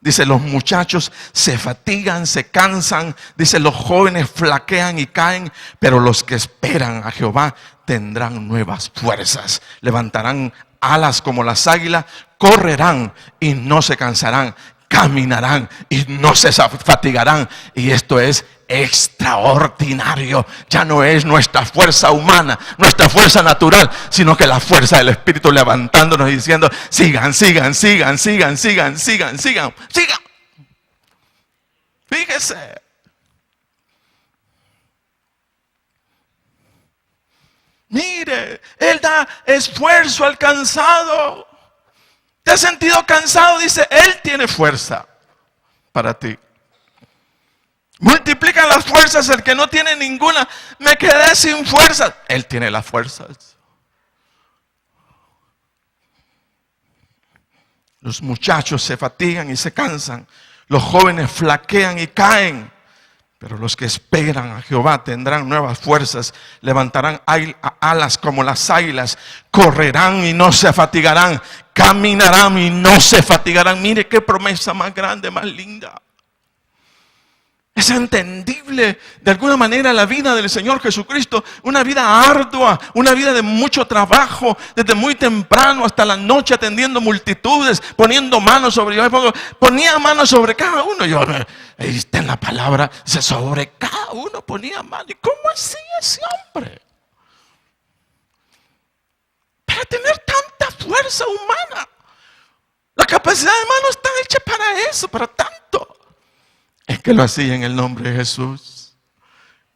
A: Dice, los muchachos se fatigan, se cansan. Dice, los jóvenes flaquean y caen. Pero los que esperan a Jehová tendrán nuevas fuerzas. Levantarán alas como las águilas. Correrán y no se cansarán. Caminarán y no se fatigarán. Y esto es extraordinario. Ya no es nuestra fuerza humana, nuestra fuerza natural, sino que la fuerza del Espíritu levantándonos y diciendo, sigan, sigan, sigan, sigan, sigan, sigan, sigan, sigan. Fíjese. Mire, Él da esfuerzo al cansado. ¿Te has sentido cansado? Dice, Él tiene fuerza para ti. Multiplica las fuerzas el que no tiene ninguna. Me quedé sin fuerzas. Él tiene las fuerzas. Los muchachos se fatigan y se cansan. Los jóvenes flaquean y caen. Pero los que esperan a Jehová tendrán nuevas fuerzas. Levantarán alas como las águilas. Correrán y no se fatigarán. Caminarán y no se fatigarán. Mire qué promesa más grande, más linda. Es entendible de alguna manera la vida del Señor Jesucristo. Una vida ardua, una vida de mucho trabajo. Desde muy temprano hasta la noche atendiendo multitudes. Poniendo manos sobre ellos. Ponía manos sobre cada uno. Ahí está en la palabra. Dice, sobre cada uno ponía manos. ¿Y cómo hacía ese hombre? Para tener tanta fuerza humana. La capacidad de mano está hecha para eso, para tanto. Es que lo hacía en el nombre de Jesús.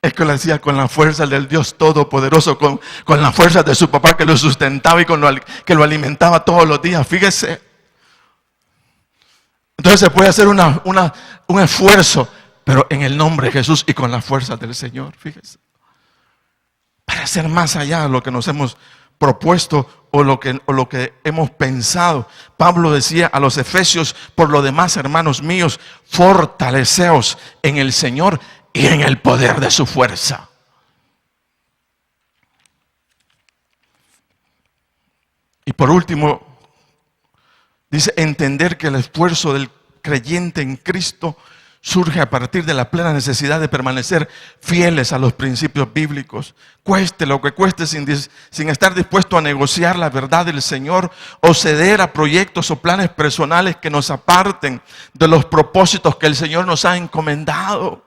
A: Es que lo hacía con la fuerza del Dios Todopoderoso, con la fuerza de su papá que lo sustentaba y que lo alimentaba todos los días. Fíjese. Entonces se puede hacer un esfuerzo, pero en el nombre de Jesús y con la fuerza del Señor. Fíjese. Para hacer más allá de lo que nos hemos propuesto o lo que hemos pensado. Pablo decía a los efesios, por lo demás, hermanos míos, fortaleceos en el Señor y en el poder de su fuerza. Y por último, dice, entender que el esfuerzo del creyente en Cristo surge a partir de la plena necesidad de permanecer fieles a los principios bíblicos. Cueste lo que cueste, sin estar dispuesto a negociar la verdad del Señor o ceder a proyectos o planes personales que nos aparten de los propósitos que el Señor nos ha encomendado.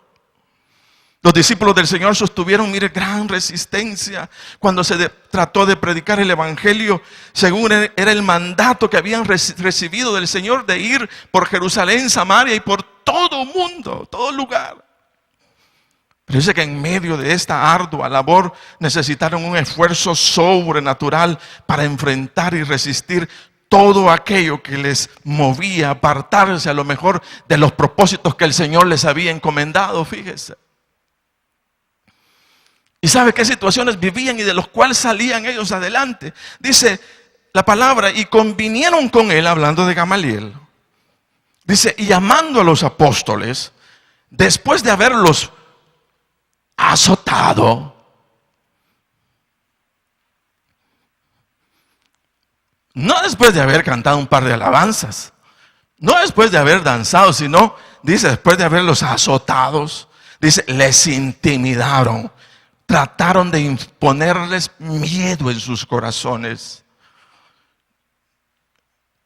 A: Los discípulos del Señor sostuvieron, mire, gran resistencia cuando se trató de predicar el Evangelio según era el mandato que habían recibido del Señor de ir por Jerusalén, Samaria y por todo mundo, todo lugar. Pero dice que en medio de esta ardua labor necesitaron un esfuerzo sobrenatural para enfrentar y resistir todo aquello que les movía a apartarse a lo mejor de los propósitos que el Señor les había encomendado, fíjese. ¿Y sabe qué situaciones vivían y de los cuales salían ellos adelante? Dice la palabra, y convinieron con él, hablando de Gamaliel. Dice, y llamando a los apóstoles, después de haberlos azotado, no después de haber cantado un par de alabanzas, no después de haber danzado, sino, dice, después de haberlos azotados, dice, les intimidaron. Trataron de imponerles miedo en sus corazones.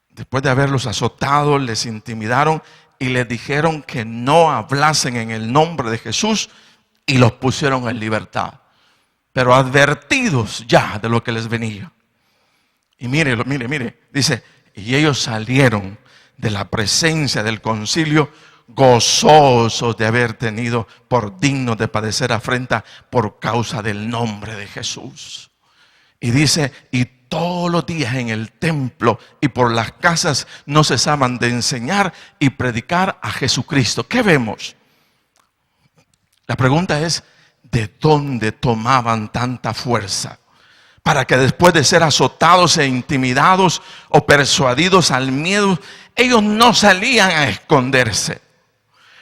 A: Después de haberlos azotado, les intimidaron y les dijeron que no hablasen en el nombre de Jesús y los pusieron en libertad. Pero advertidos ya de lo que les venía. Y mire, dice, y ellos salieron de la presencia del concilio gozosos de haber tenido por dignos de padecer afrenta por causa del nombre de Jesús. Y dice, y todos los días en el templo y por las casas no cesaban de enseñar y predicar a Jesucristo. ¿Qué vemos? La pregunta es, ¿de dónde tomaban tanta fuerza? Para que después de ser azotados e intimidados o persuadidos al miedo, ellos no salían a esconderse.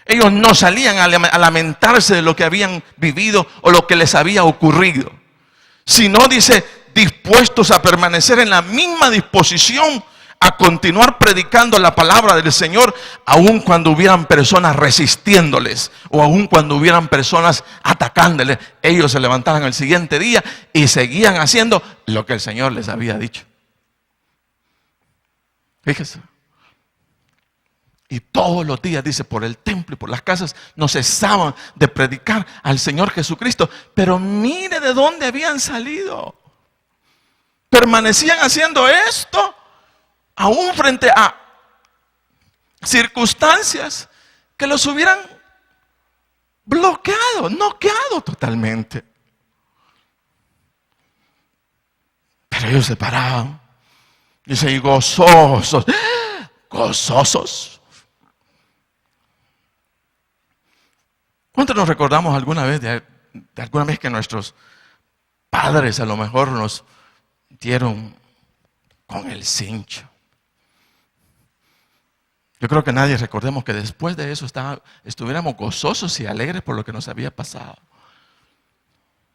A: Ellos no salían a lamentarse de lo que habían vivido o lo que les había ocurrido. Sino, dice, dispuestos a permanecer en la misma disposición a continuar predicando la palabra del Señor, aun cuando hubieran personas resistiéndoles o aun cuando hubieran personas atacándoles. Ellos se levantaban el siguiente día y seguían haciendo lo que el Señor les había dicho. Fíjese. Y todos los días, dice, por el templo y por las casas no cesaban de predicar al Señor Jesucristo. Pero mire de dónde habían salido. Permanecían haciendo esto aún frente a circunstancias que los hubieran bloqueado, noqueado totalmente. Pero ellos se paraban. Dice, y gozosos. Gozosos. ¿Cuántos nos recordamos alguna vez de alguna vez que nuestros padres a lo mejor nos dieron con el cincho? Yo creo que nadie recordemos que después de eso estuviéramos gozosos y alegres por lo que nos había pasado.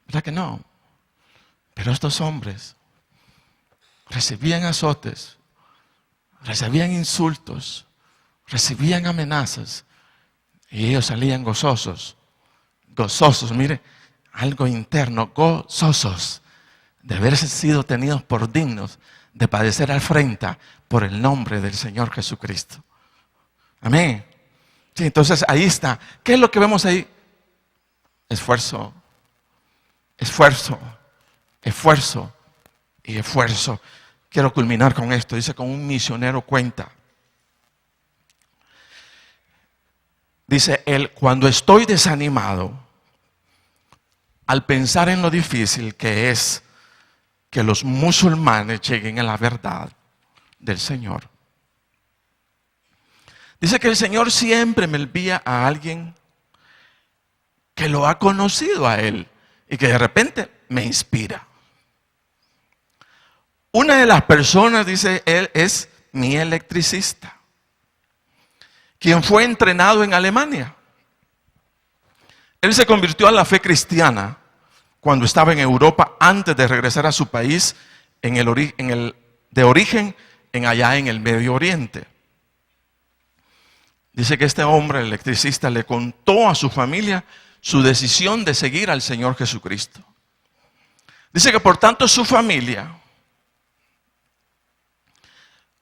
A: ¿Verdad que no? Pero estos hombres recibían azotes, recibían insultos, recibían amenazas y ellos salían gozosos, mire, algo interno, gozosos de haberse sido tenidos por dignos de padecer afrenta por el nombre del Señor Jesucristo. Amén. Sí, entonces ahí está. ¿Qué es lo que vemos ahí? Esfuerzo, esfuerzo, esfuerzo y esfuerzo. Quiero culminar con esto. Dice, con un misionero cuenta. Dice él, cuando estoy desanimado, al pensar en lo difícil que es que los musulmanes lleguen a la verdad del Señor. Dice que el Señor siempre me envía a alguien que lo ha conocido a Él y que de repente me inspira. Una de las personas, dice él, es mi electricista, quien fue entrenado en Alemania. Él se convirtió a la fe cristiana cuando estaba en Europa antes de regresar a su país de origen allá en el Medio Oriente. Dice que este hombre, el electricista, le contó a su familia su decisión de seguir al Señor Jesucristo. Dice que por tanto su familia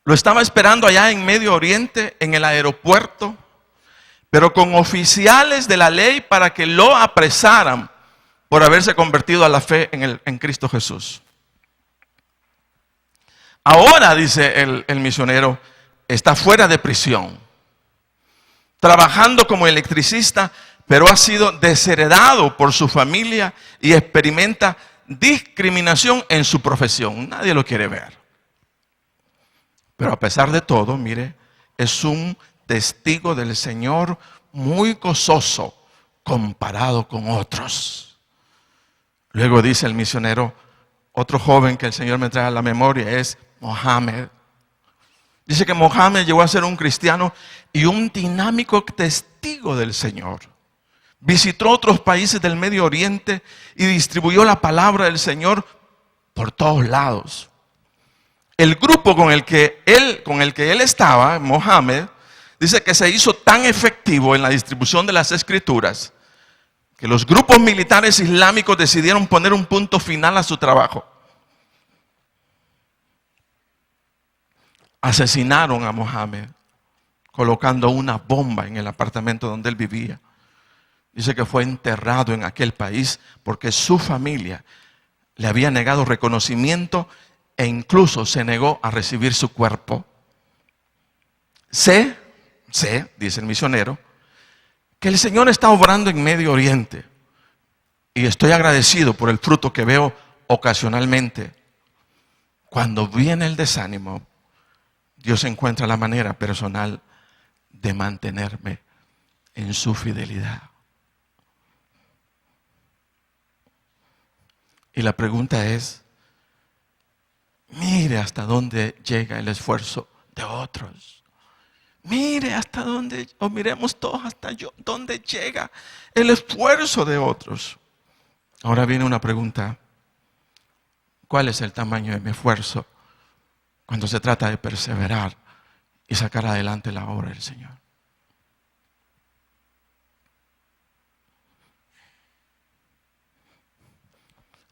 A: lo estaba esperando allá en Medio Oriente, en el aeropuerto, pero con oficiales de la ley para que lo apresaran por haberse convertido a la fe en Cristo Jesús. Ahora, dice el misionero, está fuera de prisión, trabajando como electricista, pero ha sido desheredado por su familia y experimenta discriminación en su profesión. Nadie lo quiere ver. Pero a pesar de todo, mire, es un testigo del Señor muy gozoso comparado con otros. Luego dice el misionero, otro joven que el Señor me trae a la memoria es Mohammed. Dice que Mohammed llegó a ser un cristiano y un dinámico testigo del Señor. Visitó otros países del Medio Oriente y distribuyó la palabra del Señor por todos lados. El grupo con el que él estaba, Mohammed, dice que se hizo tan efectivo en la distribución de las escrituras que los grupos militares islámicos decidieron poner un punto final a su trabajo. Asesinaron a Mohammed colocando una bomba en el apartamento donde él vivía. Dice que fue enterrado en aquel país porque su familia le había negado reconocimiento e incluso se negó a recibir su cuerpo. Sé, dice el misionero, que el Señor está obrando en Medio Oriente y estoy agradecido por el fruto que veo ocasionalmente. Cuando viene el desánimo, Dios encuentra la manera personal de mantenerme en su fidelidad. Y la pregunta es, mire hasta dónde llega el esfuerzo de otros. Mire hasta dónde, o miremos todos hasta dónde llega el esfuerzo de otros. Ahora viene una pregunta. ¿Cuál es el tamaño de mi esfuerzo cuando se trata de perseverar y sacar adelante la obra del Señor.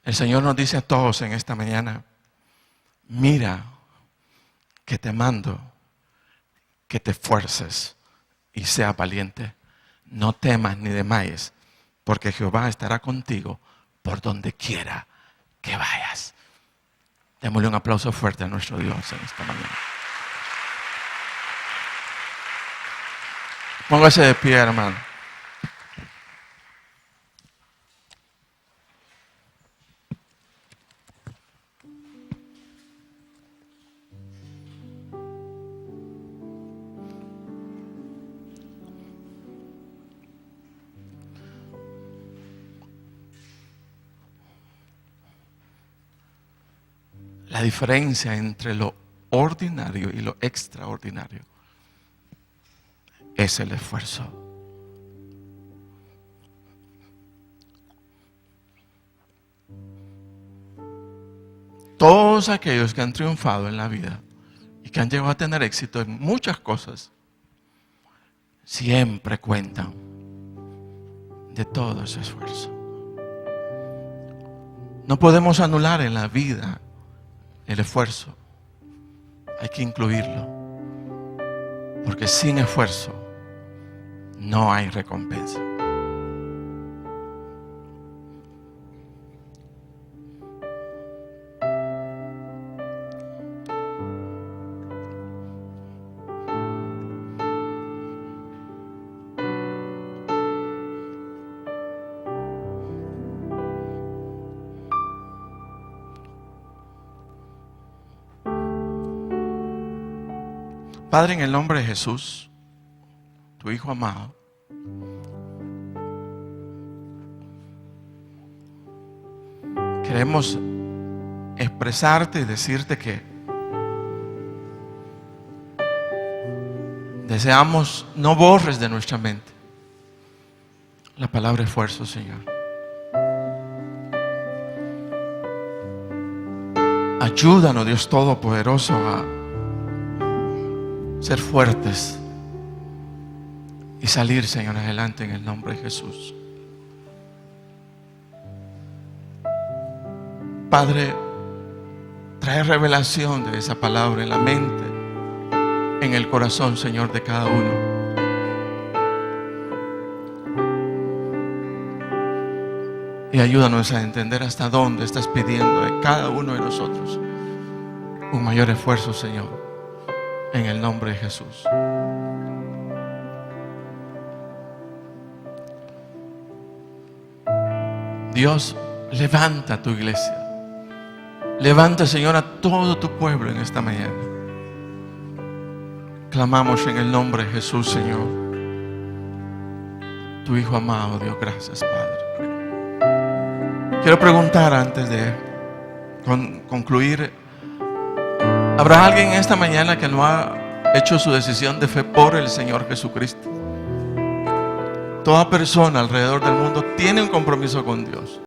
A: El Señor nos dice a todos en esta mañana: mira que te mando que te esfuerces y seas valiente. No temas ni desmayes, porque Jehová estará contigo por donde quiera que vayas. Démosle un aplauso fuerte a nuestro Dios en esta mañana. Póngase de pie, hermano. La diferencia entre lo ordinario y lo extraordinario es el esfuerzo. Todos aquellos que han triunfado en la vida y que han llegado a tener éxito en muchas cosas, siempre cuentan de todo ese esfuerzo. No podemos anular en la vida el esfuerzo. Hay que incluirlo, porque sin esfuerzo no hay recompensa. Padre, en el nombre de Jesús, tu Hijo amado, queremos expresarte y decirte que deseamos no borres de nuestra mente la palabra esfuerzo, Señor. Ayúdanos, Dios Todopoderoso, a ser fuertes y salir, Señor, adelante en el nombre de Jesús. Padre, trae revelación de esa palabra en la mente, en el corazón, Señor, de cada uno. Y ayúdanos a entender hasta dónde estás pidiendo de cada uno de nosotros un mayor esfuerzo, Señor, en el nombre de Jesús. Dios, levanta tu iglesia. Levanta, Señor, a todo tu pueblo en esta mañana. Clamamos en el nombre de Jesús, Señor. Tu Hijo amado, Dios, gracias, Padre. Quiero preguntar antes de concluir: ¿habrá alguien en esta mañana que no ha hecho su decisión de fe por el Señor Jesucristo? Toda persona alrededor del mundo tiene un compromiso con Dios.